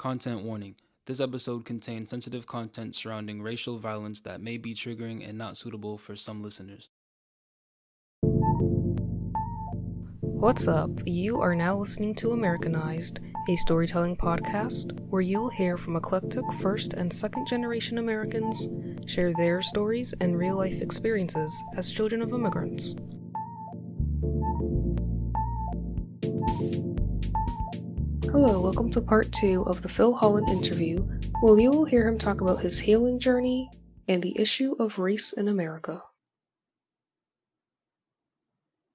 Content warning. This episode contains sensitive content surrounding racial violence that may be triggering and not suitable for some listeners. What's up? You are now listening to Americanized, a storytelling podcast where you'll hear from eclectic first and second generation Americans share their stories and real life experiences as children of immigrants. Hello, welcome to part 2 of the Phil Holland interview, where you will hear him talk about his healing journey and the issue of race in America.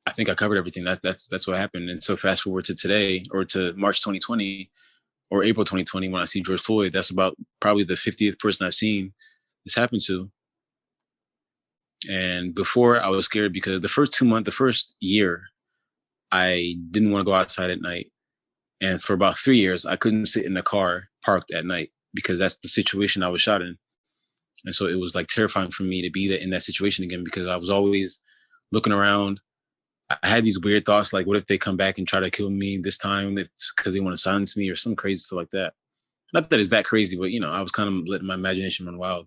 I think I covered everything. That's what happened. And so fast forward to today, or to March 2020 or April 2020, when I see George Floyd, that's about probably the 50th person I've seen this happen to. And before, I was scared because the first year, I didn't want to go outside at night. And for about 3 years, I couldn't sit in a car parked at night because that's the situation I was shot in. And so it was like terrifying for me to be in that situation again, because I was always looking around. I had these weird thoughts, like, what if they come back and try to kill me this time? It's because they want to silence me or some crazy stuff like that. Not that it's that crazy, but, I was kind of letting my imagination run wild.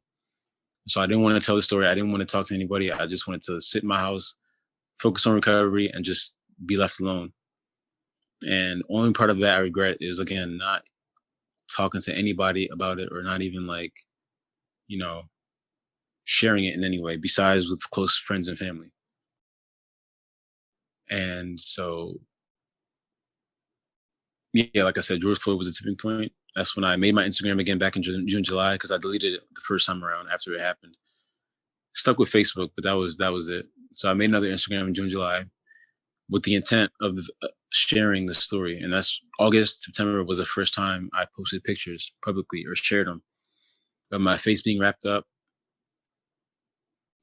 So I didn't want to tell the story. I didn't want to talk to anybody. I just wanted to sit in my house, focus on recovery, and just be left alone. And only part of that I regret is, again, not talking to anybody about it, or not even sharing it in any way besides with close friends and family. And so, yeah, like I said, George Floyd was a tipping point. That's when I made my Instagram again back in June, July, because I deleted it the first time around after it happened. Stuck with Facebook, but that was it. So I made another Instagram in June, July, with the intent of sharing the story. And that's August, September was the first time I posted pictures publicly or shared them of my face being wrapped up,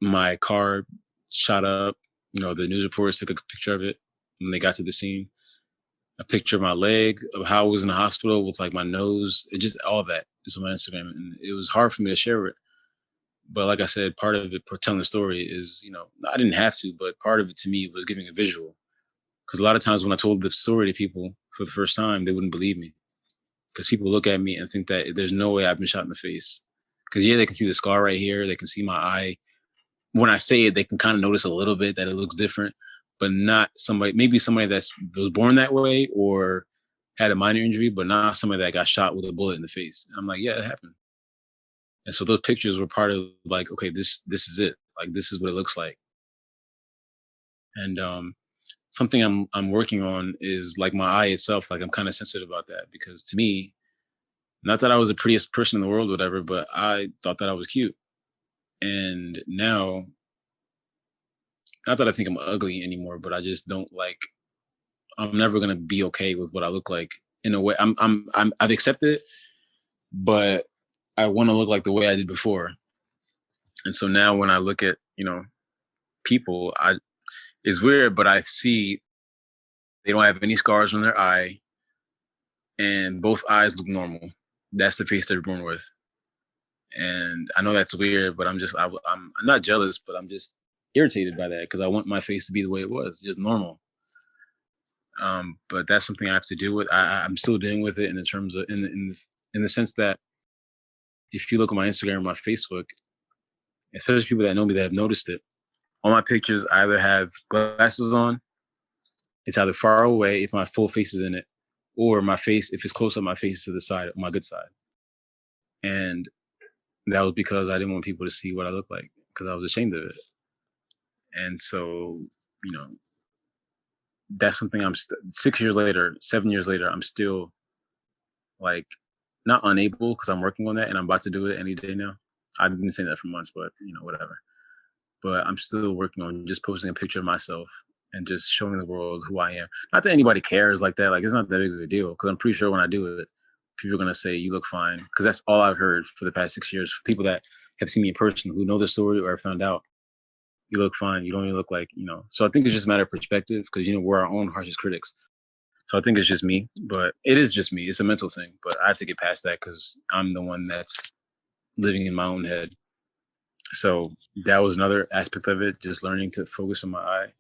my car shot up. The news reporters took a picture of it when they got to the scene. A picture of my leg, of how I was in the hospital with like my nose, just all that is on my Instagram. And it was hard for me to share it. But like I said, part of it for telling the story is, I didn't have to, but part of it to me was giving a visual. Because a lot of times when I told the story to people for the first time, they wouldn't believe me. Because people look at me and think that there's no way I've been shot in the face. Because they can see the scar right here. They can see my eye. When I say it, they can kind of notice a little bit that it looks different, but not maybe somebody that was born that way or had a minor injury, but not somebody that got shot with a bullet in the face. And I'm like, yeah, it happened. And so those pictures were part of like, okay, this is it. Like, this is what it looks like. And something I'm working on is like my eye itself. Like, I'm kind of sensitive about that, because to me, not that I was the prettiest person in the world or whatever, but I thought that I was cute. And now, not that I think I'm ugly anymore, but I just don't I'm never gonna be okay with what I look like in a way. I've accepted it, but I want to look like the way I did before. And so now when I look at, people, it's weird, but I see they don't have any scars on their eye, and both eyes look normal. That's the face they're born with. And I know that's weird, but I'm not jealous, but I'm just irritated by that, because I want my face to be the way it was, just normal. But that's something I have to deal with. I'm still dealing with it in the terms of in the sense that if you look at my Instagram or my Facebook, especially people that know me that have noticed it, all my pictures I either have glasses on, it's either far away if my full face is in it, or my face, if it's close up, my face is to the side, my good side. And that was because I didn't want people to see what I look like, because I was ashamed of it. And so, that's something 6 years later, 7 years later, I'm still like not unable, because I'm working on that and I'm about to do it any day now. I've been saying that for months, but whatever. But I'm still working on just posting a picture of myself and just showing the world who I am. Not that anybody cares like that. Like, it's not that big of a deal, because I'm pretty sure when I do it, people are going to say, you look fine. Because that's all I've heard for the past 6 years. People that have seen me in person, who know the story or found out, you look fine. You don't even look like, So I think it's just a matter of perspective, because, we're our own harshest critics. So I think it's just me, but it is just me. It's a mental thing, but I have to get past that, because I'm the one that's living in my own head. So that was another aspect of it, just learning to focus on my eye.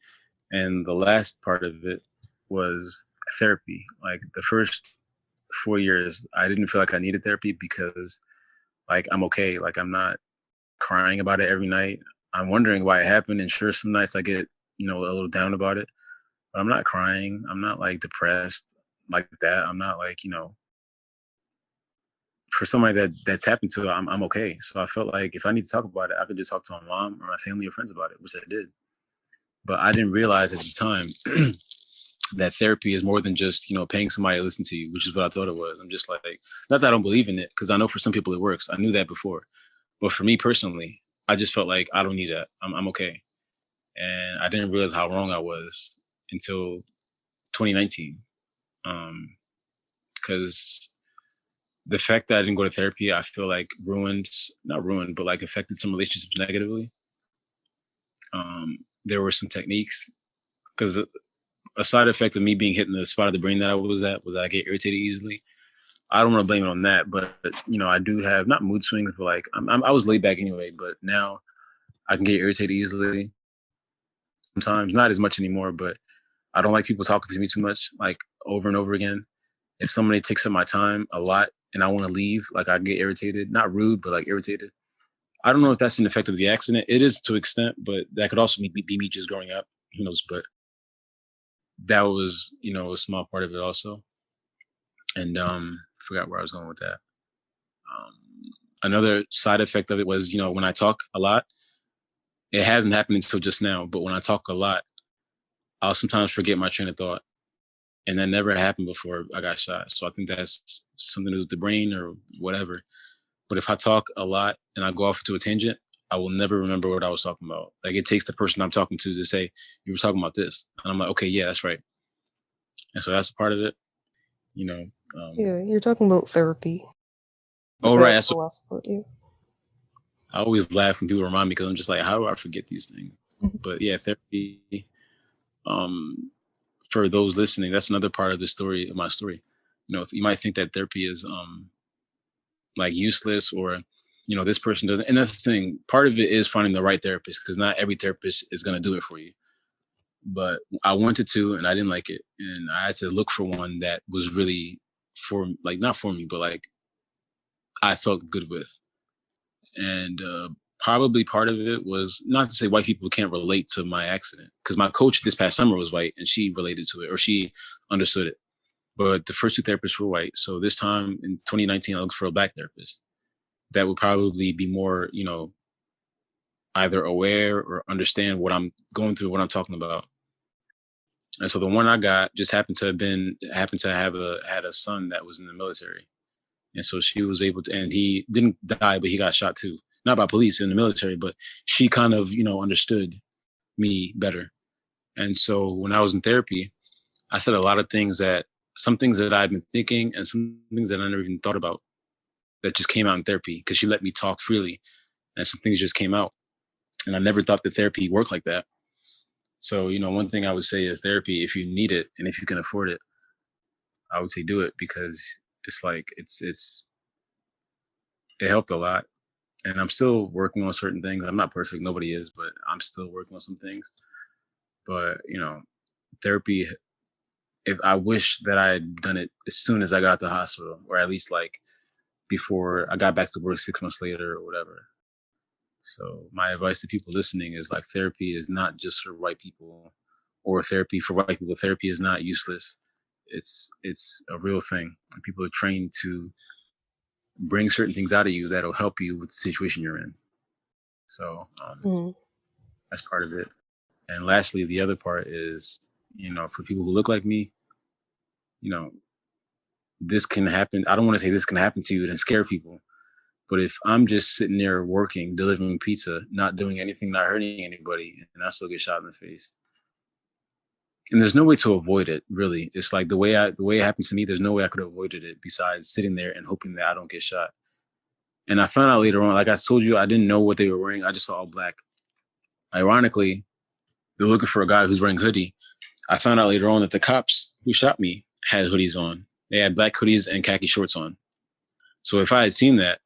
And the last part of it was therapy. Like, the first 4 years, I didn't feel like I needed therapy because like I'm okay. Like I'm not crying about it every night. I'm wondering why it happened. And sure, some nights I get, a little down about it, but I'm not crying. I'm not like depressed like that. I'm not like, for somebody that's happened to, I'm okay. So I felt like if I need to talk about it, I could just talk to my mom or my family or friends about it, which I did. But I didn't realize at the time that therapy is more than just, paying somebody to listen to you, which is what I thought it was. I'm just like, not that I don't believe in it, because I know for some people it works. I knew that before. But for me personally, I just felt like I don't need that. I'm okay. And I didn't realize how wrong I was until 2019. Because the fact that I didn't go to therapy, I feel like not ruined, but like affected some relationships negatively. There were some techniques, because a side effect of me being hit in the spot of the brain that I was at was that I get irritated easily. I don't want to blame it on that, but I do have not mood swings, but like I was laid back anyway. But now I can get irritated easily. Sometimes not as much anymore, but I don't like people talking to me too much, like over and over again. If somebody takes up my time a lot and I want to leave, like I get irritated, not rude, but like irritated. I don't know if that's an effect of the accident. It is to an extent, but that could also be me just growing up. Who knows? But that was, a small part of it also. And forgot where I was going with that. Um, Another side effect of it was, when I talk a lot, it hasn't happened until just now, but when I talk a lot, I'll sometimes forget my train of thought. And that never happened before I got shot. So I think that's something to do with the brain or whatever. But if I talk a lot and I go off to a tangent, I will never remember what I was talking about. Like it takes the person I'm talking to say, you were talking about this. And I'm like, okay, yeah, that's right. And so that's a part of it, you know. Yeah, you're talking about therapy. Oh, right. That's That's the what last part, yeah. I always laugh when people remind me, because I'm just like, how do I forget these things? Mhm. But yeah, therapy, um, for those listening, that's another part of the story, of my story. You might think that therapy is like useless, or this person doesn't. And that's the thing. Part of it is finding the right therapist, because not every therapist is going to do it for you. But I wanted to, and I didn't like it, and I had to look for one that was really for, like, not for me, but like I felt good with. And probably part of it was, not to say white people can't relate to my accident, because my coach this past summer was white and she related to it, or she understood it. But the first two therapists were white. So this time in 2019, I looked for a black therapist that would probably be more, either aware or understand what I'm going through, what I'm talking about. And so the one I got just happened to have had a son that was in the military. And so she was able to, and he didn't die, but he got shot too. Not by police, in the military, but she kind of, understood me better. And so when I was in therapy, I said a lot of things, some things that I'd been thinking and some things that I never even thought about, that just came out in therapy, because she let me talk freely and some things just came out. And I never thought that therapy worked like that. So, one thing I would say is therapy, if you need it and if you can afford it, I would say do it, because it's like, it helped a lot. And I'm still working on certain things. I'm not perfect. Nobody is, but I'm still working on some things. But, therapy, if I wish that I had done it as soon as I got out the hospital, or at least like before I got back to work 6 months later or whatever. So my advice to people listening is, like, therapy is not just for white people, or therapy for white people. Therapy is not useless. It's a real thing. And people are trained to bring certain things out of you that'll help you with the situation you're in. So Mhm. that's part of it. And lastly, the other part is, for people who look like me, you know, this can happen. I don't want to say this can happen to you and scare people. But if I'm just sitting there working, delivering pizza, not doing anything, not hurting anybody, and I still get shot in the face, and there's no way to avoid it, really. It's like the way it happened to me. There's no way I could have avoided it besides sitting there and hoping that I don't get shot. And I found out later on, like I told you, I didn't know what they were wearing. I just saw all black. Ironically, they're looking for a guy who's wearing hoodie. I found out later on that the cops who shot me had hoodies on. They had black hoodies and khaki shorts on. So if I had seen that,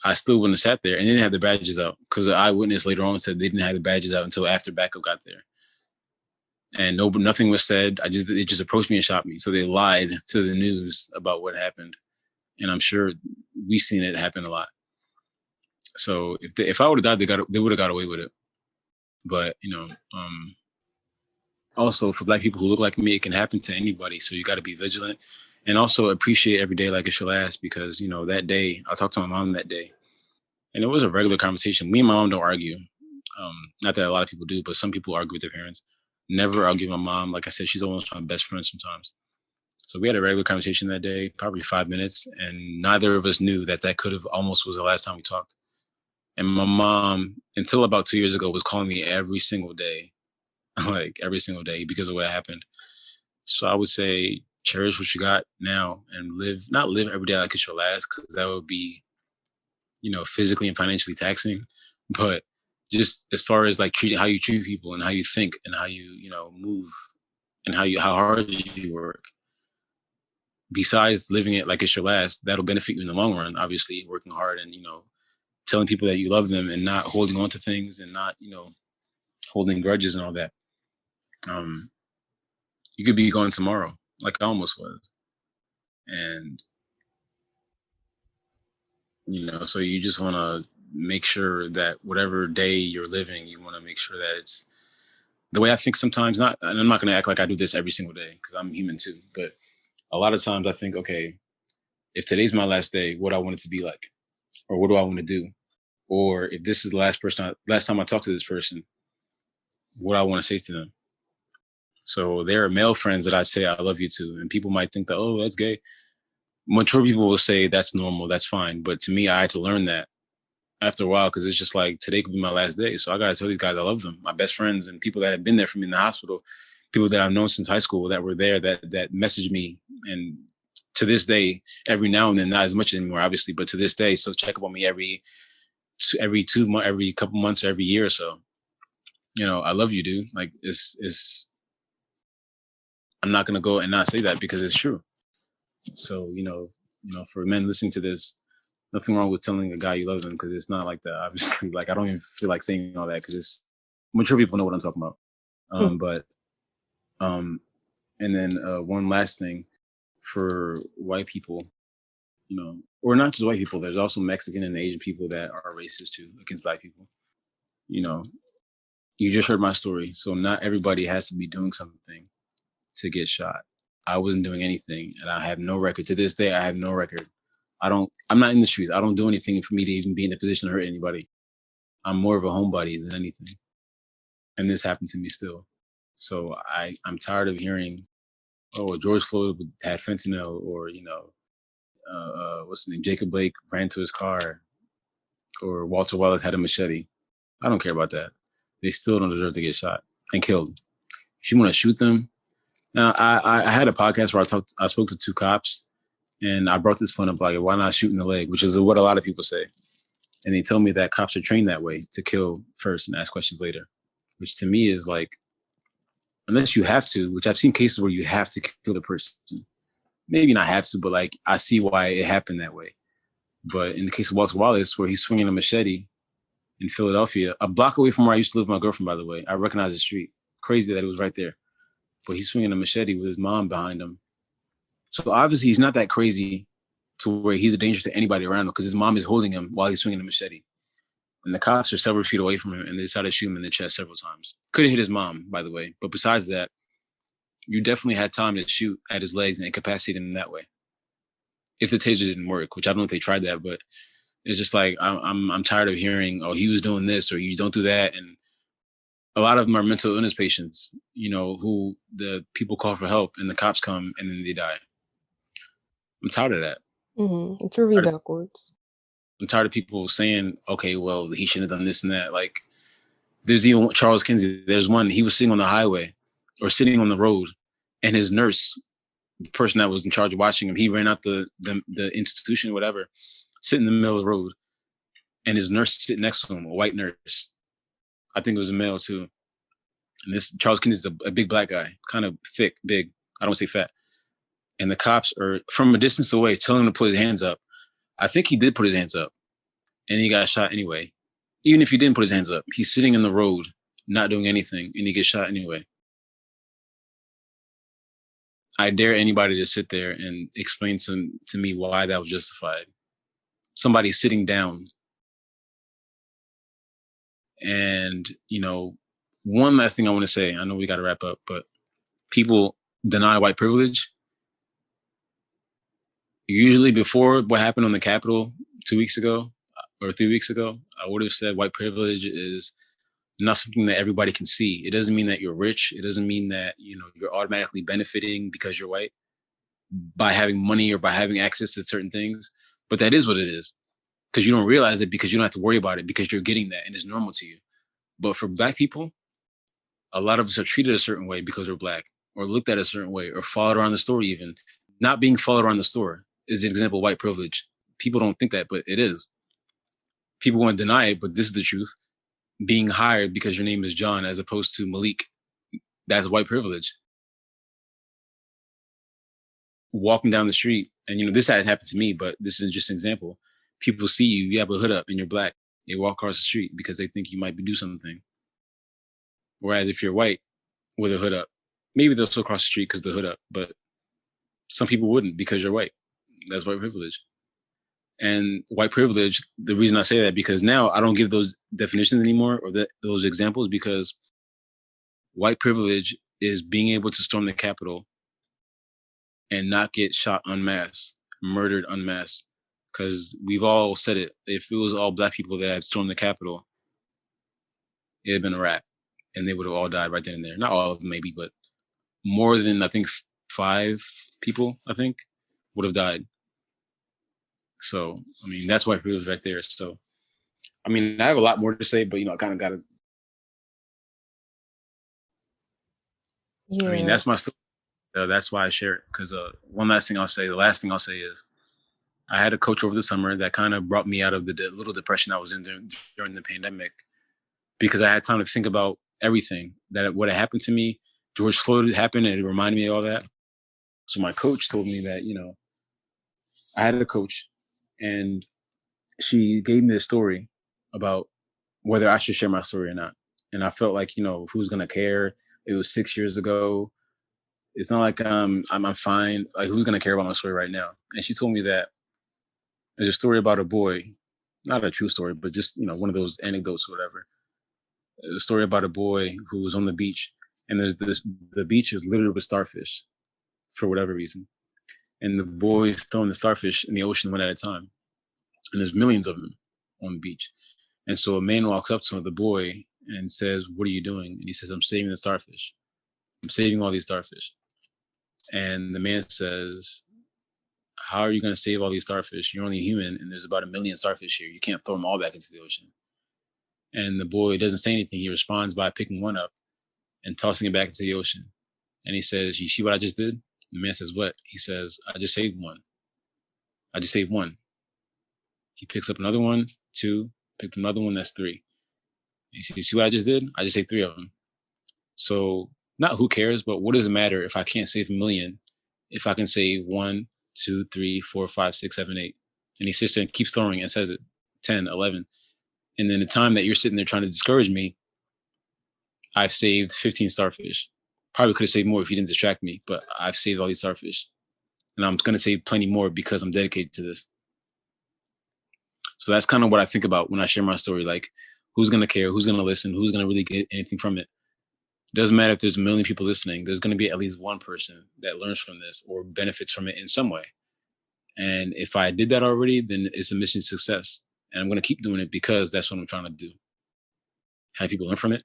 I still wouldn't have sat there, and they didn't have the badges out, because the eyewitness later on said they didn't have the badges out until after backup got there. and nothing was said. They just approached me and shot me. So they lied to the news about what happened, and I'm sure we've seen it happen a lot. So if I would have died, they would have got away with it. But also for Black people who look like me, it can happen to anybody. So you got to be vigilant, and also appreciate every day like it's your last, because that day I talked to my mom that day, and it was a regular conversation. Me and my mom don't argue. Not that a lot of people do, but some people argue with their parents. Never argue with my mom. Like I said, she's almost my best friend sometimes. So we had a regular conversation that day, probably 5 minutes, and neither of us knew that could have almost was the last time we talked. And my mom, until about 2 years ago, was calling me every single day, like every single day, because of what happened. So I would say cherish what you got now and not live every day like it's your last, because that would be, physically and financially taxing. But just as far as like how you treat people and how you think and how you, move and how hard you work, besides living it like it's your last, that'll benefit you in the long run, obviously, working hard and, telling people that you love them and not holding on to things and not, holding grudges and all that. You could be gone tomorrow, like I almost was. And, so you just want to make sure that whatever day you're living, you want to make sure that it's the way I think sometimes. Not, and I'm not going to act like I do this every single day because I'm human too. But a lot of times I think, okay, if today's my last day, what I want it to be like, or what do I want to do? Or if this is the last time I talk to this person, what I want to say to them. So there are male friends that I say I love you to, and people might think that, oh, that's gay. Mature people will say that's normal, that's fine. But to me, I had to learn that after a while, because it's just like today could be my last day. So I got to tell these guys I love them, my best friends and people that have been there for me in the hospital, people that I've known since high school that were there, that messaged me. And to this day, every now and then, not as much anymore, obviously, but to this day, still check up on me every 2 months, every couple months, or every year or so. I love you, dude. Like I'm not gonna go and not say that because it's true. So for men listening to this, nothing wrong with telling a guy you love them, because it's not like that. Obviously, like I don't even feel like saying all that because it's mature people know what I'm talking about. But and then one last thing for white people, or not just white people. There's also Mexican and Asian people that are racist too against Black people. You just heard my story, so not everybody has to be doing something to get shot. I wasn't doing anything, and I have no record. To this day, I have no record. I'm not in the streets. I don't do anything for me to even be in a position to hurt anybody. I'm more of a homebody than anything. And this happened to me still. So I'm tired of hearing, oh, George Floyd had fentanyl, or, what's the name? Jacob Blake ran to his car, or Walter Wallace had a machete. I don't care about that. They still don't deserve to get shot and killed. If you want to shoot them. Now, I had a podcast where I spoke to 2 cops, and I brought this point up, like, why not shoot in the leg, which is what a lot of people say. And they tell me that cops are trained that way, to kill first and ask questions later, which to me is like, unless you have to, which I've seen cases where you have to kill the person. Maybe not have to, but like, I see why it happened that way. But in the case of Walter Wallace, where he's swinging a machete in Philadelphia, a block away from where I used to live with my girlfriend, by the way, I recognize the street. Crazy that it was right there. But he's swinging a machete with his mom behind him. So obviously he's not that crazy to where he's a danger to anybody around him, because his mom is holding him while he's swinging the machete. And the cops are several feet away from him, and they decided to shoot him in the chest several times. Could have hit his mom, by the way. But besides that, you definitely had time to shoot at his legs and incapacitate him that way. If the taser didn't work, which I don't know if they tried that, but it's just like, I'm tired of hearing, oh, he was doing this, or you don't do that. And a lot of them are mental illness patients, who the people call for help and the cops come and then they die. I'm tired of that. It's really backwards. I'm tired of people saying, okay, well, he shouldn't have done this and that. Like, there's even Charles Kinsey. There's one, he was sitting on the highway or sitting on the road, and his nurse, the person that was in charge of watching him, he ran out the institution, whatever, sitting in the middle of the road, and his nurse sitting next to him, a white nurse. I think it was a male too. And this Charles Kinsey is a big Black guy, kind of thick, big. I don't say fat. And the cops are from a distance away telling him to put his hands up. I think he did put his hands up, and he got shot anyway. Even if he didn't put his hands up, he's sitting in the road, not doing anything, and he gets shot anyway. I dare anybody to sit there and explain to me why that was justified. Somebody sitting down and, one last thing I want to say, I know we got to wrap up, but people deny white privilege. Usually before what happened on the Capitol 2 weeks ago or 3 weeks ago, I would have said white privilege is not something that everybody can see. It doesn't mean that you're rich. It doesn't mean that, you're automatically benefiting because you're white by having money or by having access to certain things. But that is what it is, because you don't realize it, because you don't have to worry about it, because you're getting that and it's normal to you. But for black people, a lot of us are treated a certain way because we're black, or looked at a certain way, or followed around the store. Even not being followed around the store is an example of white privilege. People don't think that, but it is. People want to deny it, but this is the truth. Being hired because your name is John as opposed to Malik, that's white privilege. Walking down the street, and this hadn't happened to me, but this is just an example. People see you have a hood up and you're black. They walk across the street because they think you might be do something. Whereas if you're white with a hood up, maybe they'll still cross the street because the hood up, but some people wouldn't because you're white. That's white privilege. And white privilege, the reason I say that, because now I don't give those definitions anymore, or those examples, because white privilege is being able to storm the Capitol and not get shot unmasked, murdered unmasked. Because we've all said it. If it was all black people that had stormed the Capitol, it had been a wrap, and they would have all died right then and there. Not all of them, maybe, but more than, I think, 5 people, I think, would have died. So, I mean, that's white privilege right there. So, I mean, I have a lot more to say, but, I kind of got to. Yeah. I mean, that's my story. That's why I share it. Because one last thing I'll say, the last thing I'll say is, I had a coach over the summer that kind of brought me out of the little depression I was in during the pandemic, because I had time to think about everything that would have happened to me. George Floyd happened, and it reminded me of all that. So my coach told me that, I had a coach, and she gave me a story about whether I should share my story or not. And I felt like, who's gonna care? It was 6 years ago. It's not like I'm fine. Like, who's gonna care about my story right now? And she told me that there's a story about a boy, not a true story, but just one of those anecdotes or whatever. A story about a boy who was on the beach, and the beach is littered with starfish for whatever reason, and the boy is throwing the starfish in the ocean one at a time, and there's millions of them on the beach. And so a man walks up to the boy and says, "What are you doing?" And he says, "I'm saving the starfish. I'm saving all these starfish." And the man says, "How are you going to save all these starfish? You're only human, and there's about 1 million starfish here. You can't throw them all back into the ocean." And the boy doesn't say anything. He responds by picking one up and tossing it back into the ocean. And he says, "You see what I just did?" The man says, "What?" He says, "I just saved one. I just saved one." He picks up another one, 2, picked another one, that's 3. You see what I just did? I just saved 3 of them. So, not who cares, but what does it matter if I can't save 1 million, if I can save 1, 2, 3, 4, 5, 6, 7, 8? And he sits there and keeps throwing and says it, 10, 11. And then the time that you're sitting there trying to discourage me, I've saved 15 starfish. Probably could have saved more if you didn't distract me, but I've saved all these starfish. And I'm going to save plenty more because I'm dedicated to this. So that's kind of what I think about when I share my story. Like, who's going to care? Who's going to listen? Who's going to really get anything from it? Doesn't matter if there's 1 million people listening. There's going to be at least one person that learns from this or benefits from it in some way. And if I did that already, then it's a mission success. And I'm going to keep doing it because that's what I'm trying to do. Have people learn from it,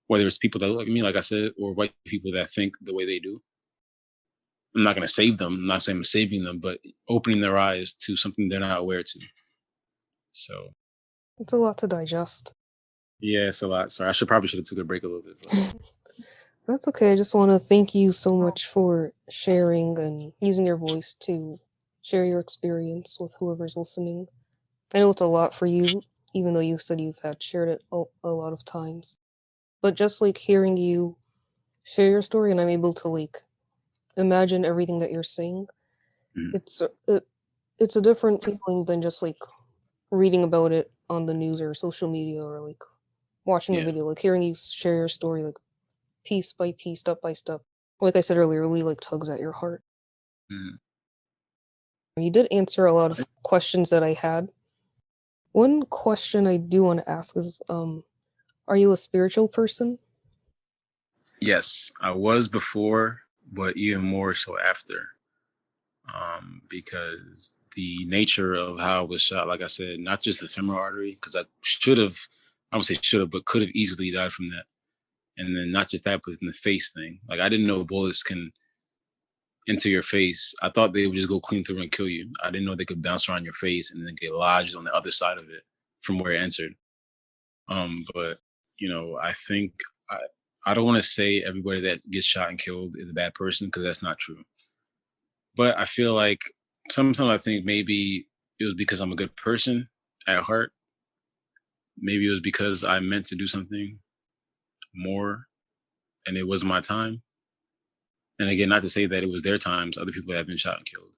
whether it's people that look like me, like I said, or white people that think the way they do. I'm not going to save them. I'm not saying I'm saving them, but opening their eyes to something they're not aware to. So It's a lot to digest. yeah, it's a lot. Sorry, I should have took a break a little bit. But. That's okay. I just want to thank you so much for sharing and using your voice to share your experience with whoever's listening. I know it's a lot for you, even though you said you've had shared it a lot of times. But just like hearing you share your story, and I'm able to like imagine everything that you're saying, Mhm. it's a different feeling than just like reading about it on the news or social media or like watching a Yeah. video. Like hearing you share your story, like piece by piece, step by step. like I said earlier, really like tugs at your heart. Mhm. You did answer a lot of questions that I had. One question I do want to ask is, are you a spiritual person? Yes, I was before, but even more so after. Because the nature of how it was shot, like I said, not just the femoral artery, because I should have, I don't say should have, but could have easily died from that. And then not just that, but in the face thing. Like I didn't know bullets can enter your face. I thought they would just go clean through and kill you. I didn't know they could bounce around your face and then get lodged on the other side of it from where it entered. But I think I, I don't want to say everybody that gets shot and killed is a bad person because that's not true. But I feel like sometimes I think maybe it was because I'm a good person at heart. Maybe it was because I meant to do something more and it was my time. And again, not to say that it was their times, other people have been shot and killed.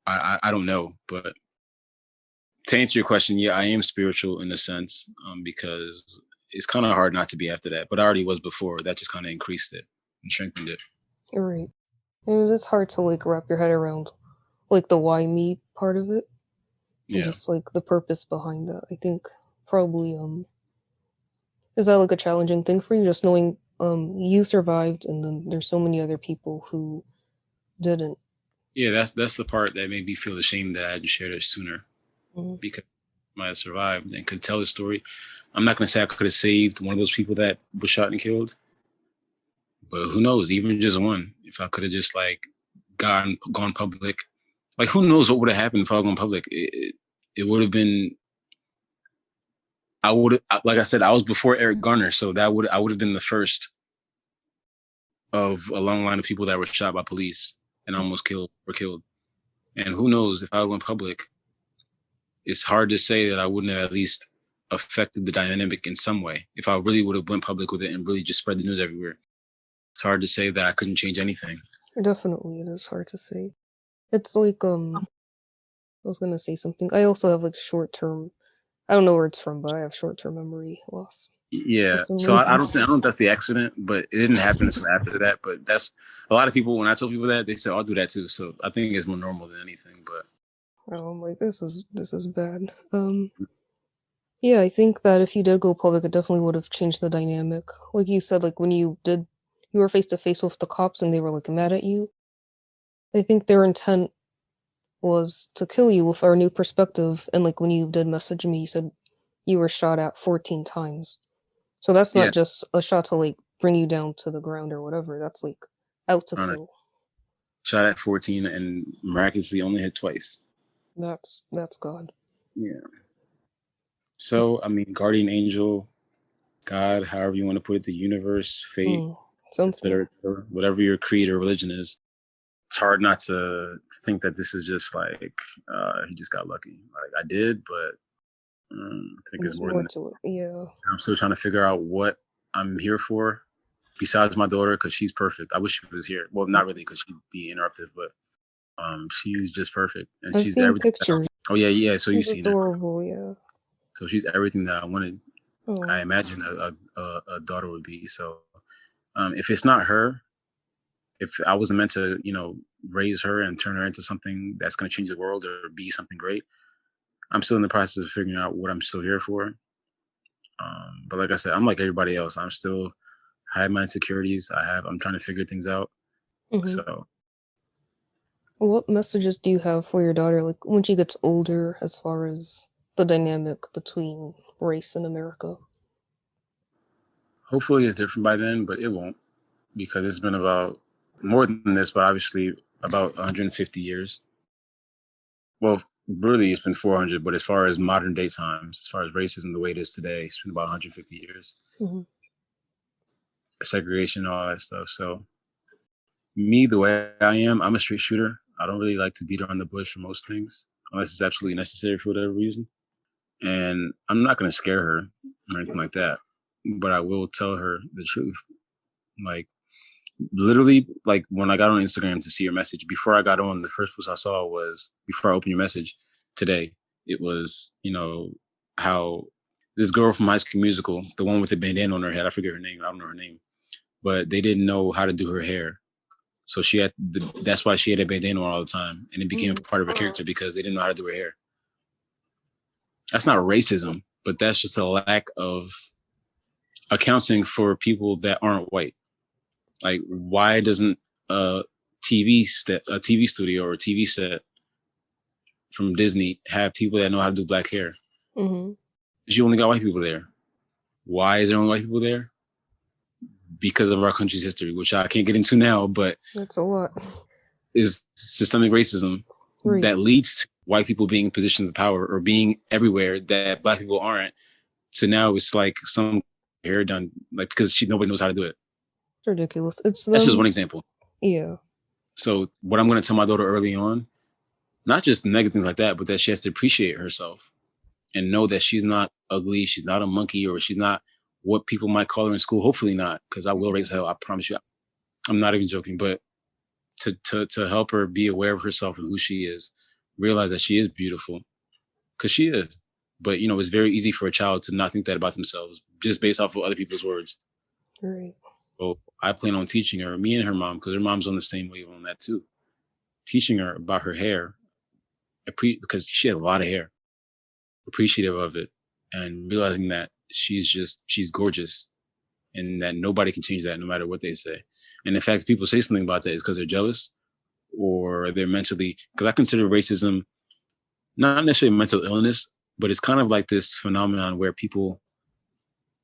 I don't know. But to answer your question, yeah, I am spiritual in a sense, because it's kind of hard not to be after that. But I already was before. That just kind of increased it and strengthened it. You're right. And it is hard to like wrap your head around like the why me part of it and Yeah. just like the purpose behind that. I think probably is that like a challenging thing for you just knowing you survived and then there's so many other people who didn't. Yeah, that's the part that made me feel ashamed that I hadn't shared it sooner Mhm. because I might have survived and could tell the story. I'm not gonna say I could have saved one of those people that was shot and killed, but who knows? Even just one, if I could have just like gone public, like who knows what would have happened if I had gone public? It would have been. I would like I said, I was before Eric Garner, so I would have been the first of a long line of people that were shot by police and almost killed. And who knows if I went public? It's hard to say that I wouldn't have at least affected the dynamic in some way if I really would have went public with it and really just spread the news everywhere. It's hard to say that I couldn't change anything. Definitely, it is hard to say. It's like I was gonna say something. I also have like short term. I don't know where it's from, but I have short term memory loss for Yeah. some So I reason. don't think that's the accident, but it didn't happen until after that. But that's a lot of people. When I told people that, they said, "I'll do that too." So I think it's more normal than anything. But I'm like, this is bad. Yeah, I think that if you did go public, it definitely would have changed the dynamic. Like you said, like when you were face to face with the cops and they were like mad at you. I think their intent was to kill you with our new perspective. And like when you did message me, you said you were shot at 14 times. So that's not yeah, just a shot to like bring you down to the ground or whatever. That's like out to on kill. shot at 14 and miraculously only hit twice. That's God. Yeah. So I mean, guardian angel, God, however you want to put it, the universe, fate, Mm, something. etc., whatever your creed or religion is. It's hard not to think that this is just like he just got lucky. Like I did, but I think it's There's more than more that. to it. Yeah. I'm still trying to figure out what I'm here for, besides my daughter, because she's perfect. I wish she was here. Well, not really, because she'd be interruptive, but she's just perfect, and I've she's seen everything. pictures. Oh yeah, yeah. So you've She's seen her. adorable, yeah. So she's everything that I wanted. I Oh. imagine a daughter would be. So if it's not her, if I wasn't meant to, raise her and turn her into something that's going to change the world or be something great, I'm still in the process of figuring out what I'm still here for. But like I said, I'm like everybody else. I have my insecurities. I'm trying to figure things out. Hmm. So What messages do you have for your daughter, like when she gets older, as far as the dynamic between race in America? hopefully it's different by then, but it won't because it's been about more than this, but obviously about 150 years. Well, really, it's been 400, but as far as modern day times, as far as racism the way it is today, it's been about 150 years. Hmm. Segregation, all that stuff. So me, the way I am, I'm a straight shooter. I don't really like to beat around the bush for most things, unless it's absolutely necessary for whatever reason. And I'm not going to scare her or anything like that, but I will tell her the truth. Like literally, like when I got on Instagram to see your message, before I got on, the first post I saw was before I opened your message today. It was, how this girl from High School Musical, the one with the bandana on her head, I forget her name. I don't know her name. but they didn't know how to do her hair. So that's why she had a bandana on all the time, and it became a part of her character because they didn't know how to do her hair. That's not racism, but that's just a lack of accounting for people that aren't white. Like, why doesn't a TV studio or a TV set from Disney have people that know how to do black hair? Mm-hmm. You only got white people there. Why is there only white people there? Because of our country's history, which I can't get into now, but That's a lot. Is systemic racism that leads to white people being in positions of power or being everywhere that black people aren't. So now it's like some hair done, like, because nobody knows how to do it. It's ridiculous. That's just one example. Yeah. So what I'm going to tell my daughter early on, not just negative things like that, but that she has to appreciate herself and know that she's not ugly, she's not a monkey, or she's not what people might call her in school. Hopefully not, because I will raise hell. I promise you. I'm not even joking, but to help her be aware of herself and who she is, realize that she is beautiful, because she is. But, it's very easy for a child to not think that about themselves just based off of other people's words. Right. So I plan on teaching her, me and her mom, because her mom's on the same wave on that too, teaching her about her hair, because she has a lot of hair, appreciative of it, and realizing that she's gorgeous and that nobody can change that no matter what they say. And in fact, if people say something about that, is because they're jealous or they're mentally, because I consider racism not necessarily mental illness, but it's kind of like this phenomenon where people,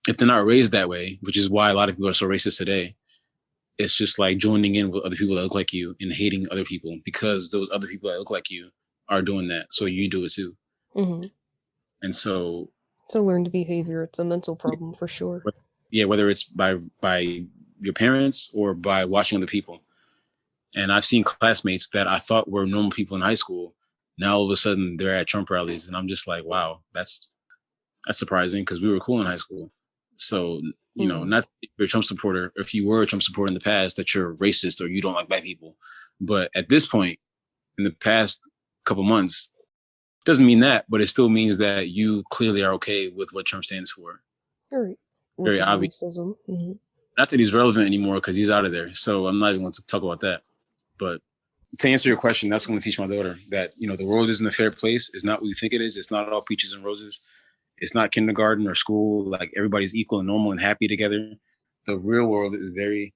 if they're not raised that way, which is why a lot of people are so racist today, it's just like joining in with other people that look like you and hating other people because those other people that look like you are doing that. So you do it too. Mm-hmm. And so it's a learned behavior. It's a mental problem for sure. Yeah, whether it's by your parents or by watching other people. And I've seen classmates that I thought were normal people in high school. Now all of a sudden they're at Trump rallies, and I'm just like, wow, that's surprising because we were cool in high school. So, not if you're a Trump supporter, or if you were a Trump supporter in the past, that you're racist or you don't like black people. But at this point, in the past couple months, doesn't mean that, but it still means that you clearly are okay with what Trump stands for. Right. Very obvious. Mm-hmm. Not that he's relevant anymore because he's out of there. So I'm not even going to talk about that. But to answer your question, that's going to teach my daughter that, the world isn't a fair place. It's not what we think it is. It's not all peaches and roses. It's not kindergarten or school. Like, everybody's equal and normal and happy together. The real world is very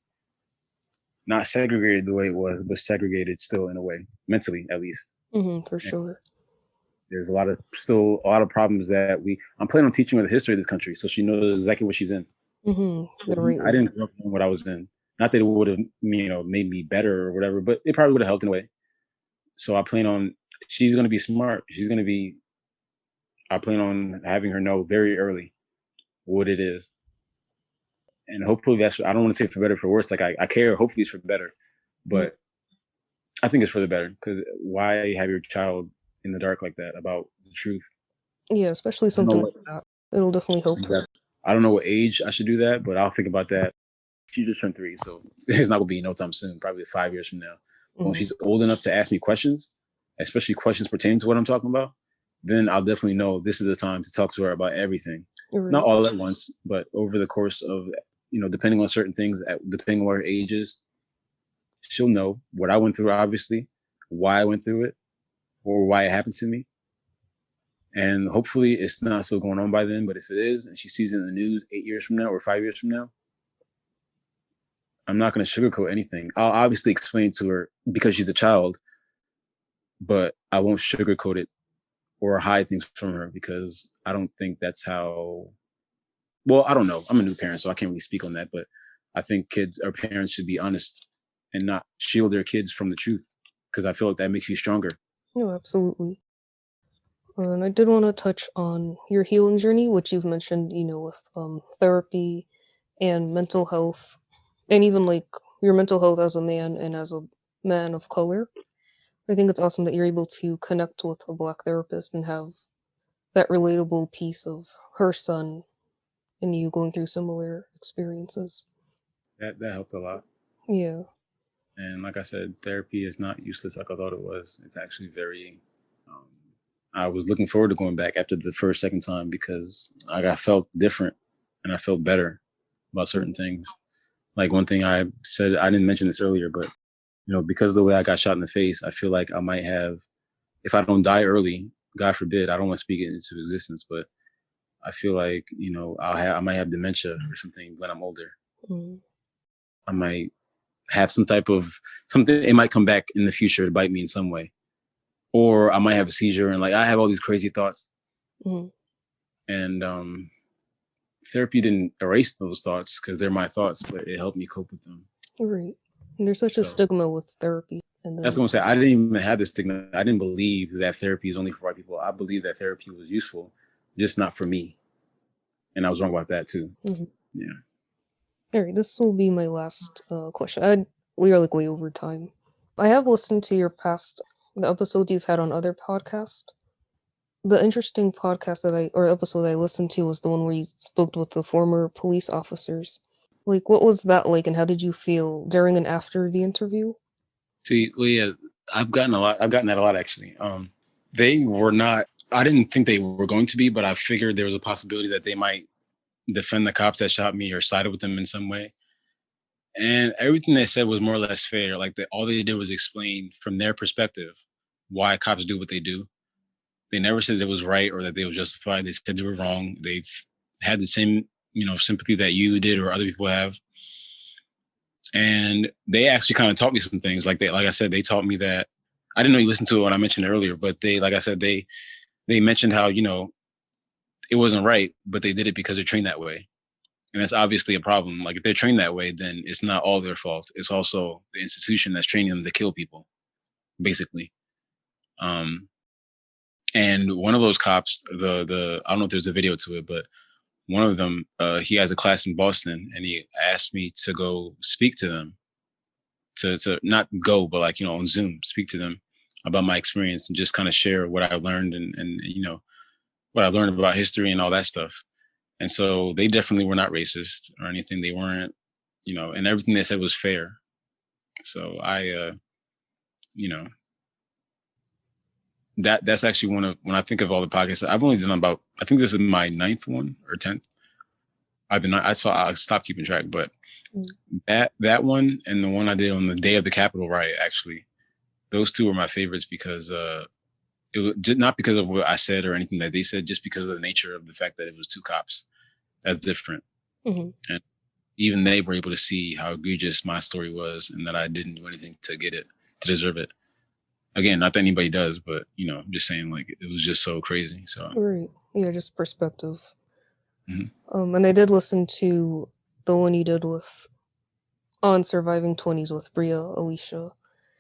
not segregated the way it was, but segregated still in a way, mentally at least. Mm-hmm, for sure. There's still a lot of problems that I'm planning on teaching her the history of this country, so she knows exactly what she's in. Mm-hmm. I didn't grow up knowing what I was in. Not that it would have, made me better or whatever, but it probably would have helped in a way. So I plan on, she's going to be smart. I plan on having her know very early what it is. And hopefully I don't want to say for better or for worse. Like, I care, hopefully it's for better, but I think it's for the better, because why have your child in the dark like that about the truth? Yeah, especially something like that. It'll definitely help her. I don't know what age I should do that, but I'll think about that. She just turned 3, so it's not going to be no time soon, probably 5 years from now. When she's old enough to ask me questions, especially questions pertaining to what I'm talking about, then I'll definitely know this is the time to talk to her about everything. Right. Not all at once, but over the course of, depending on certain things, depending on what her age is, she'll know what I went through, obviously, why I went through it, or why it happened to me. And hopefully it's not still going on by then, but if it is, and she sees it in the news 8 years from now or 5 years from now, I'm not going to sugarcoat anything. I'll obviously explain to her because she's a child, but I won't sugarcoat it or hide things from her, because I don't think that's how, well, I don't know. I'm a new parent, so I can't really speak on that, but I think kids or parents should be honest and not shield their kids from the truth, because I feel like that makes you stronger. No, absolutely. And I did want to touch on your healing journey, which you've mentioned, with therapy and mental health, and even like your mental health as a man and as a man of color. I think it's awesome that you're able to connect with a Black therapist and have that relatable piece of her son and you going through similar experiences. That helped a lot. Yeah. And like I said, therapy is not useless like I thought it was. It's actually very, I was looking forward to going back after the second time, because I felt different and I felt better about certain things. Like one thing I said, I didn't mention this earlier, but because of the way I got shot in the face, I feel like I might have, if I don't die early, God forbid, I don't want to speak it into existence, but I feel like, I might have dementia or something when I'm older. Mm. I might have some type of something. It might come back in the future to bite me in some way, or I might have a seizure, and like I have all these crazy thoughts. Mm. And therapy didn't erase those thoughts because they're my thoughts, but it helped me cope with them. Right. And there's such a So stigma with therapy. And that's then, what I'm saying. I didn't even have this stigma. I didn't believe that therapy is only for white people. I believe that therapy was useful, just not for me. And I was wrong about that too. Mhm. Yeah. All right, this will be my last question. We are like way over time. I have listened to the episodes you've had on other podcasts. The interesting episode I listened to was the one where you spoke with the former police officers. Like, what was that like, and how did you feel during and after the interview? See, well, yeah, I've gotten that a lot actually. They were not. I didn't think they were going to be, but I figured there was a possibility that they might defend the cops that shot me or sided with them in some way. And everything they said was more or less fair. Like all they did was explain from their perspective why cops do what they do. They never said it was right or that they were justified. They said they were wrong. They've had the same, sympathy that you did or other people have. And they actually kind of taught me some things. Like I said, they taught me that I didn't know you listened to it when I mentioned earlier, but like I said, they mentioned how, it wasn't right, but they did it because they're trained that way. And that's obviously a problem. Like if they're trained that way, then it's not all their fault. It's also the institution that's training them to kill people, basically. And one of those cops, the I don't know if there's a video to it, but one of them, he has a class in Boston, and he asked me to go speak to them, to not go, but like on Zoom, speak to them about my experience and just kind of share what I learned and what I learned about history and all that stuff. And so they definitely were not racist or anything. They weren't, and everything they said was fair. So you know, that's actually when I think of all the podcasts, I've only done about, I think this is my 9th one or 10th. I stopped keeping track, but that one and the one I did on the day of the Capitol riot, actually, those two were my favorites because it was just not because of what I said or anything that they said, just because of the nature of the fact that it was two cops. That's different. Mm-hmm. And even they were able to see how egregious my story was and that I didn't do anything to get it, to deserve it. Again, not that anybody does, but just saying, like, it was just so crazy. So Right. Yeah, just perspective. Mm-hmm. And I did listen to the one you did on Surviving 20s with Bria Alicia.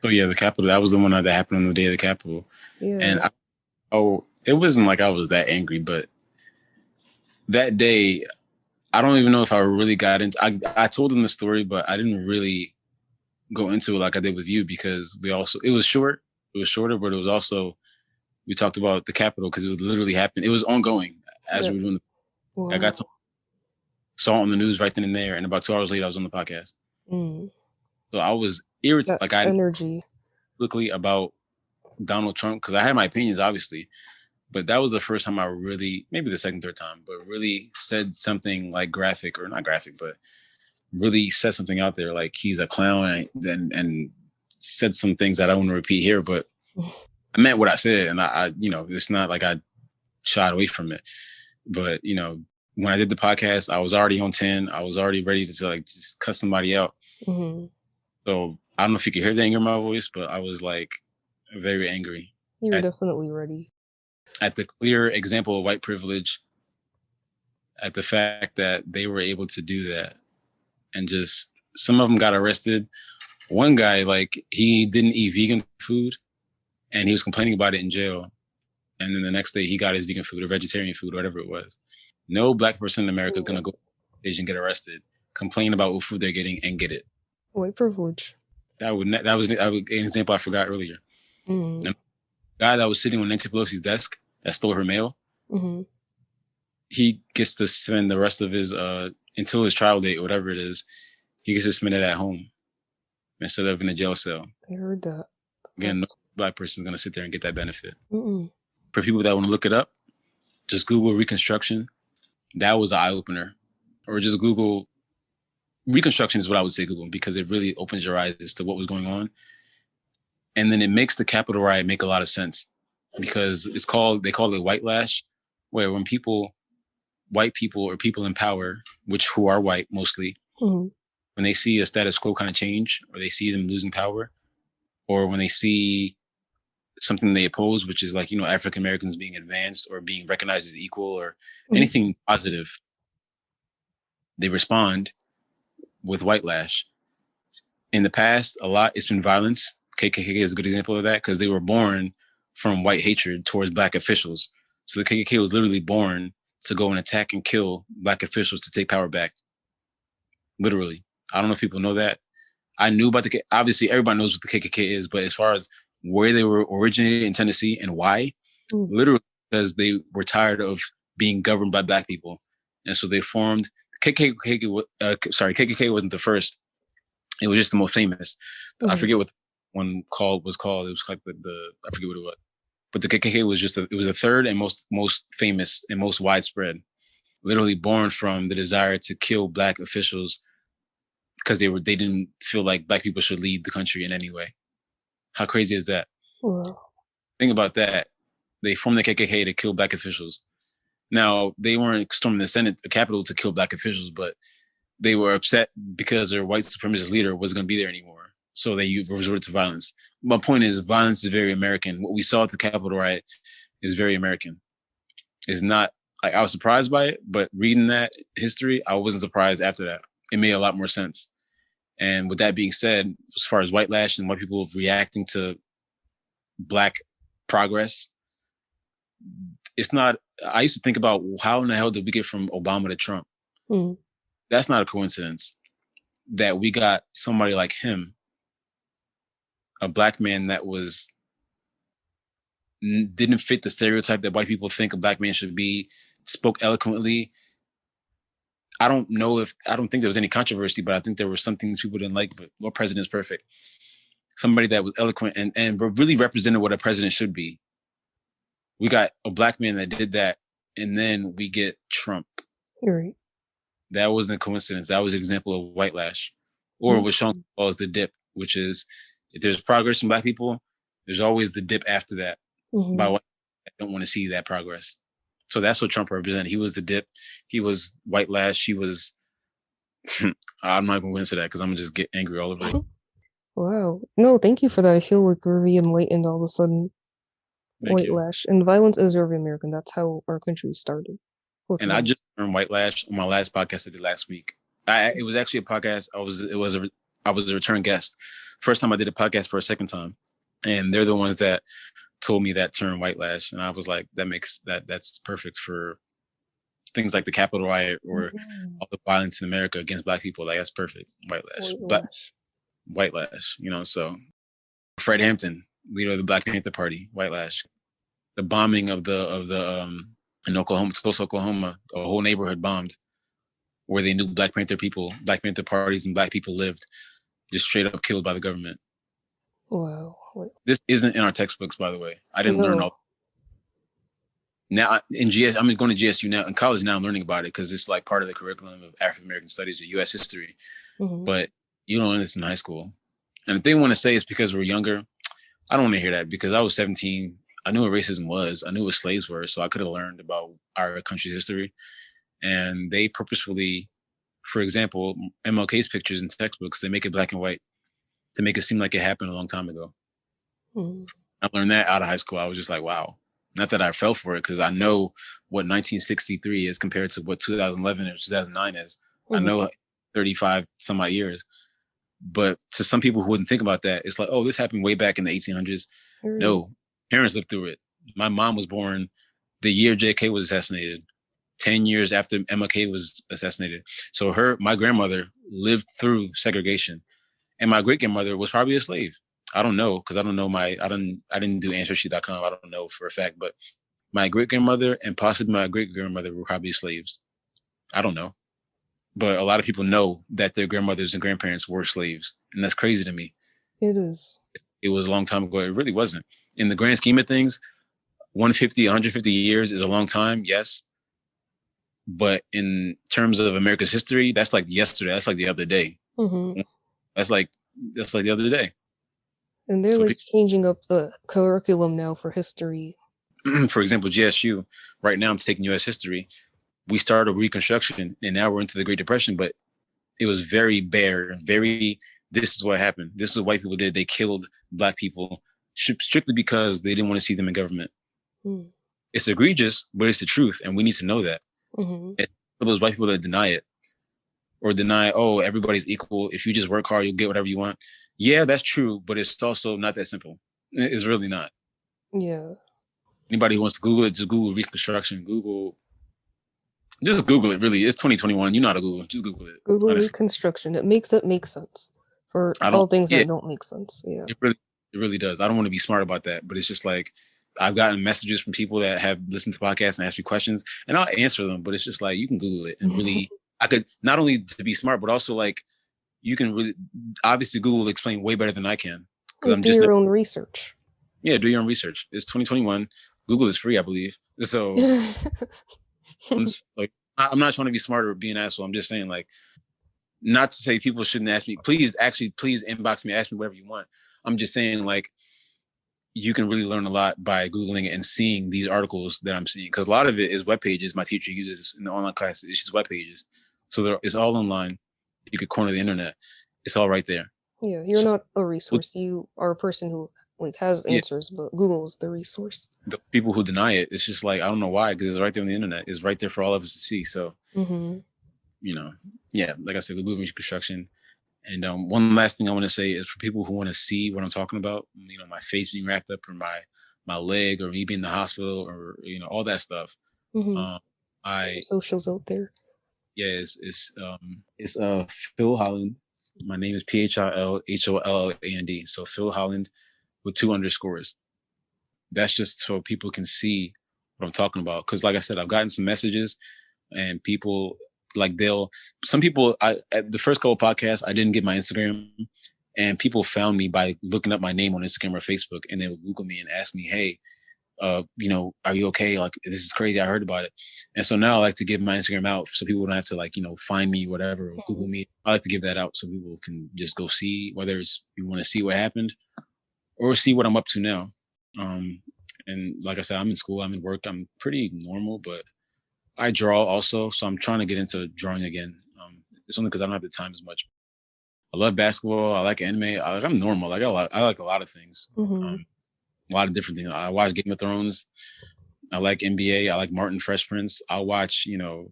So yeah, the Capitol, that was the one that happened on the day of the Capitol. Yeah. And it wasn't like I was that angry, but that day, I don't even know if I really got into. I told them the story, but I didn't really go into it like I did with you because it was short. It was shorter, but it was also, we talked about the Capitol because it would literally happen. It was ongoing as we were doing. Wow. I saw it on the news right then and there, and about 2 hours later, I was on the podcast. So I was irritated. Like I energy quickly about Donald Trump because I had my opinions, obviously. But that was the first time I really, maybe the second, third time, but really said something like graphic, or not graphic, but really said something out there like he's a clown and said some things that I don't want to repeat here, but I meant what I said. And I it's not like I shied away from it. But, when I did the podcast, I was already on 10. I was already ready to like just cut somebody out. Mm-hmm. So I don't know if you could hear the anger in my voice, but I was like very angry. You were definitely ready. At the clear example of white privilege, at the fact that they were able to do that. And just some of them got arrested. One guy, like, he didn't eat vegan food and he was complaining about it in jail. And then the next day he got his vegan food or vegetarian food, whatever it was. No black person in America is going to go and get arrested, complain about what food they're getting and get it. White privilege. That was an example I forgot earlier. Mm. The guy that was sitting on Nancy Pelosi's desk that stole her mail, he gets to spend the rest of his, until his trial date, or whatever it is, he gets to spend it at home instead of in a jail cell. I heard that. Again, no black person is going to sit there and get that benefit. Mm-mm. For people that want to look it up, just Google Reconstruction. That was an eye-opener. Or just Google Reconstruction is what I would say, Google, because it really opens your eyes as to what was going on. And then it makes the Capitol riot make a lot of sense because they call it white lash, where when white people or people in power, who are white mostly, Mm-hmm. when they see a status quo kind of change, or they see them losing power, or when they see something they oppose, which is like, African Americans being advanced or being recognized as equal or anything positive, they respond with white lash. In the past, it's been violence. KKK is a good example of that because they were born from white hatred towards black officials. So the KKK was literally born to go and attack and kill black officials to take power back. Literally. I don't know if people know that. I knew about obviously everybody knows what the KKK is, but as far as where they were originated in Tennessee and why, literally because they were tired of being governed by black people. And so they formed KKK wasn't the first. It was just the most famous. I forget what one was called. It was like I forget what it was. But the KKK was it was the third and most famous and most widespread. Literally born from the desire to kill black officials because they didn't feel like black people should lead the country in any way. How crazy is that? Wow. Think about that. They formed the KKK to kill black officials. Now, they weren't storming the Capitol to kill black officials, but they were upset because their white supremacist leader wasn't going to be there anymore. So they resorted to violence. My point is, violence is very American. What we saw at the Capitol riot is very American. It's not like I was surprised by it, but reading that history, I wasn't surprised after that. It made a lot more sense. And with that being said, as far as white lash and white people reacting to black progress, it's not. I used to think about how in the hell did we get from Obama to Trump? That's not a coincidence that we got somebody like him, a black man that didn't fit the stereotype that white people think a black man should be, spoke eloquently. I don't think there was any controversy, but I think there were some things people didn't like, but what president's perfect? Somebody that was eloquent and really represented what a president should be. We got a black man that did that, and then we get Trump. Right. That wasn't a coincidence. That was an example of white lash, or what Sean calls the dip, which is if there's progress in black people, there's always the dip after that. By white, I don't want to see that progress. So that's what Trump represented. He was the dip. He was white lash. He was. I'm not going to go into that because I'm going to just get angry all over it. Wow. No, thank you for that. I feel like we're re-enlightened all of a sudden. White lash. And violence is very American. That's how our country started. And I just learned white lash on my last podcast I did last week. It was actually a podcast. I was a return guest. First time I did a podcast for a second time. And they're the ones that told me that term white lash. And I was like, that's perfect for things like the Capitol riot or all the violence in America against black people. Like that's perfect. White lash. White lash, so Fred Hampton, leader of the Black Panther Party, white lash. The bombing of the in Oklahoma, Tulsa, Oklahoma, a whole neighborhood bombed where they knew Black Panther parties and black people lived, just straight up killed by the government. Wow. This isn't in our textbooks, by the way. I didn't learn all. Now in I'm going to GSU now in college. Now I'm learning about it because it's like part of the curriculum of African American Studies or U.S. history. But you don't learn this in high school. And if they want to say it's because we're younger, I don't want to hear that because I was 17. I knew what racism was. I knew what slaves were. So I could have learned about our country's history. And they purposefully, for example, MLK's pictures in textbooks, they make it black and white to make it seem like it happened a long time ago. I learned that out of high school. I was just like, wow. Not that I fell for it because I know what 1963 is compared to what 2011 or 2009 is. I know 35 some odd years. But to some people who wouldn't think about that, it's like, oh, this happened way back in the 1800s. No, parents lived through it. My mom was born the year JK was assassinated, 10 years after MLK was assassinated. So my grandmother lived through segregation. And my great-grandmother was probably a slave. I don't know, because I don't know I didn't do ancestry.com. I don't know for a fact, but my great-grandmother and possibly my great-grandmother were probably slaves. I don't know. But a lot of people know that their grandmothers and grandparents were slaves. And that's crazy to me. It is. It was a long time ago. It really wasn't. In the grand scheme of things, 150 years is a long time, yes. But in terms of America's history, that's like yesterday. That's like the other day. Mm-hmm. That's like the other day. And they're So, like changing up the curriculum now for history. for example, GSU. Right now, I'm taking U.S. history. We started Reconstruction, and now we're into the Great Depression. But it was very bare, very. This is what happened. This is what white people did. They killed Black people strictly because they didn't want to see them in government. Mm. It's egregious, but it's the truth, and we need to know that. Mm-hmm. And for those white people that deny it or deny, oh, everybody's equal. If you just work hard, you'll get whatever you want. Yeah, that's true, but it's also not that simple. It's really not. Yeah. Anybody who wants to Google it, just Google Reconstruction. Just Google it. Really, it's 2021. You know how to Google. Just Google it. Google Honestly. Reconstruction. It makes sense for all things that don't make sense. Yeah. It really does. I don't want to be smart about that, but it's just like I've gotten messages from people that have listened to podcasts and asked me questions, and I'll answer them. But it's just like you can Google it and really, I could not only to be smart, but also like you can really obviously Google will explain way better than I can because I'm just do your own research. Yeah, do your own research. It's 2021. Google is free, I believe. So like, I'm not trying to be smart or be an asshole. I'm just saying, like, not to say people shouldn't ask me. Please inbox me, ask me whatever you want. I'm just saying, like, you can really learn a lot by Googling it and seeing these articles that I'm seeing. Because a lot of it is web pages my teacher uses in the online class. It's just web pages. So it's all online. You could corner the internet. It's all right there. Yeah, you're not a resource. You are a person who like has answers, but Google's the resource. The people who deny it, it's just like, I don't know why, because it's right there on the internet. It's right there for all of us to see. So, you know, yeah, like I said, Google Reconstruction. And one last thing I want to say is for people who want to see what I'm talking about, you know, my face being wrapped up or my leg or me being in the hospital or, you know, all that stuff. Socials out there. Yeah, it's Phil Holland. My name is PhilHolland. So Phil Holland with 2 underscores. That's just so people can see what I'm talking about. Because like I said, I've gotten some messages and people like some people at the first couple of podcasts, I didn't get my Instagram and people found me by looking up my name on Instagram or Facebook and they would Google me and ask me, hey, you know, are you okay? Like, this is crazy. I heard about it. And so now I like to give my Instagram out so people don't have to like, you know, find me, whatever, or Google me. I like to give that out so people can just go see whether it's you want to see what happened or see what I'm up to now. And like I said, I'm in school, I'm in work, I'm pretty normal, but I draw also. So I'm trying to get into drawing again. It's only because I don't have the time as much. I love basketball. I like anime. I'm normal. I like a lot of things. A lot of different things. I watch Game of Thrones. I like NBA. I like Martin Fresh Prince. I watch, you know,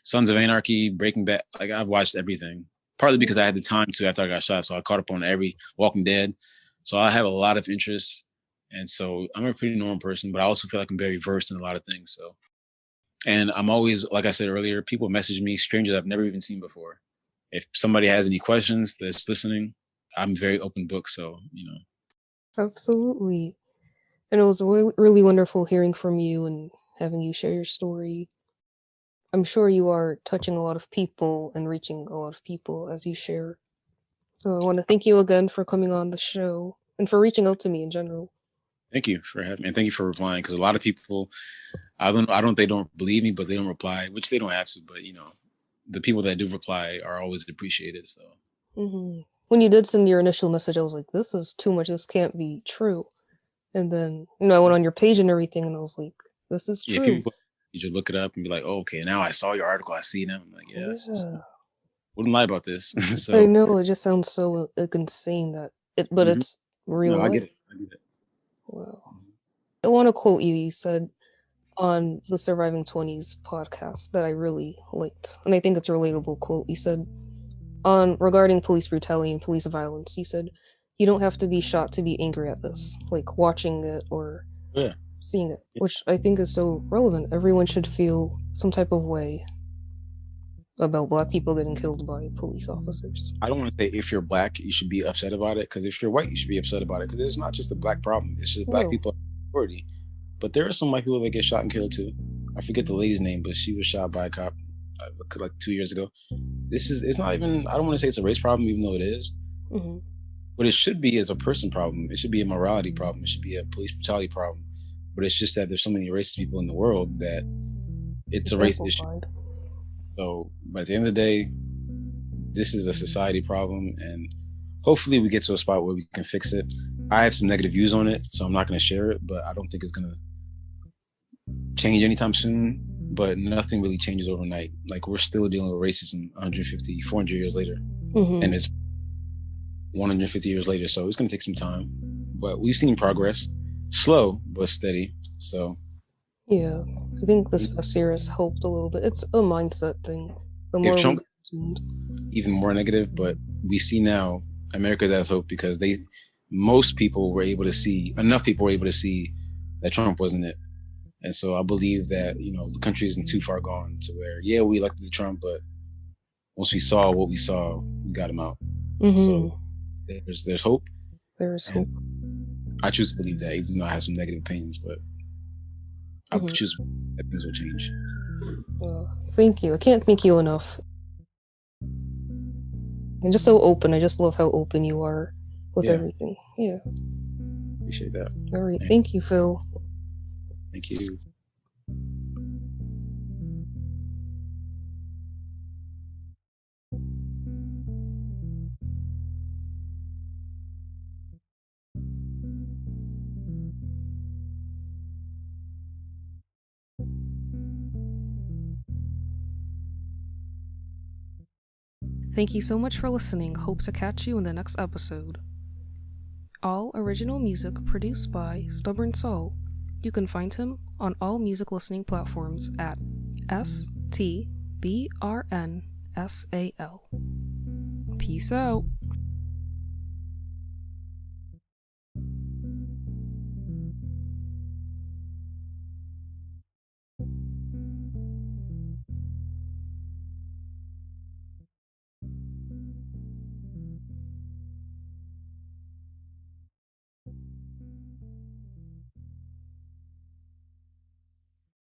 Sons of Anarchy, Breaking Bad. Like I've watched everything. Partly because I had the time to after I got shot. So I caught up on every Walking Dead. So I have a lot of interests. And so I'm a pretty normal person, but I also feel like I'm very versed in a lot of things. So, and I'm always, like I said earlier, people message me, strangers I've never even seen before. If somebody has any questions that's listening, I'm very open book. So, you know. Absolutely. And it was really wonderful hearing from you and having you share your story. I'm sure you are touching a lot of people and reaching a lot of people as you share. So I want to thank you again for coming on the show and for reaching out to me in general. Thank you for having me, and thank you for replying. Because a lot of people, they don't believe me, but they don't reply, which they don't have to. But you know, the people that do reply are always appreciated. So, when you did send your initial message, I was like, "This is too much. This can't be true." And then, you know, I went on your page and everything, and I was like, "This is true." Yeah, people, you should look it up and be like, "Oh, okay, now I saw your article. I see them." I'm like, yes, wouldn't lie about this. So I know it just sounds so like insane that but it's real. No, I get it. Wow. I want to quote you. You said on the Surviving 20s podcast that I really liked, and I think it's a relatable quote. You said regarding police brutality and police violence, you said you don't have to be shot to be angry at this, like watching it or seeing it, which I think is so relevant. Everyone should feel some type of way about Black people getting killed by police officers. I don't want to say if you're Black, you should be upset about it, because if you're white, you should be upset about it, because it's not just a Black problem. It's just Black people are the majority. But there are some white people that get shot and killed too. I forget the lady's name, but she was shot by a cop like 2 years ago. It's not even, I don't want to say it's a race problem, even though it is. What it should be is a person problem. It should be a morality problem. It should be a police brutality problem. But it's just that there's so many racist people in the world that it's a race issue. So, but at the end of the day, this is a society problem, and hopefully we get to a spot where we can fix it. I have some negative views on it, so I'm not going to share it, but I don't think it's going to change anytime soon. But nothing really changes overnight. Like, we're still dealing with racism 150, 400 years later, and it's 150 years later, so it's going to take some time. But we've seen progress, slow but steady. So yeah, I think this past year has helped a little bit. It's a mindset thing. The more if we Trump get tuned. even more negative, but we see now America has hope because most people were able to see, enough people were able to see that Trump wasn't it. And so I believe that, the country isn't too far gone to where, yeah, we elected Trump, but once we saw what we saw, we got him out. So there's hope. There's hope. I choose to believe that, even though I have some negative opinions, but I choose that things will change. Thank you. I can't thank you enough. You're just so open. I just love how open you are with everything. Yeah. Appreciate that. All right. Thank you, Phil. Thank you. Thank you so much for listening. Hope to catch you in the next episode. All original music produced by Stubborn Soul. You can find him on all music listening platforms at STBRNSAL. Peace out.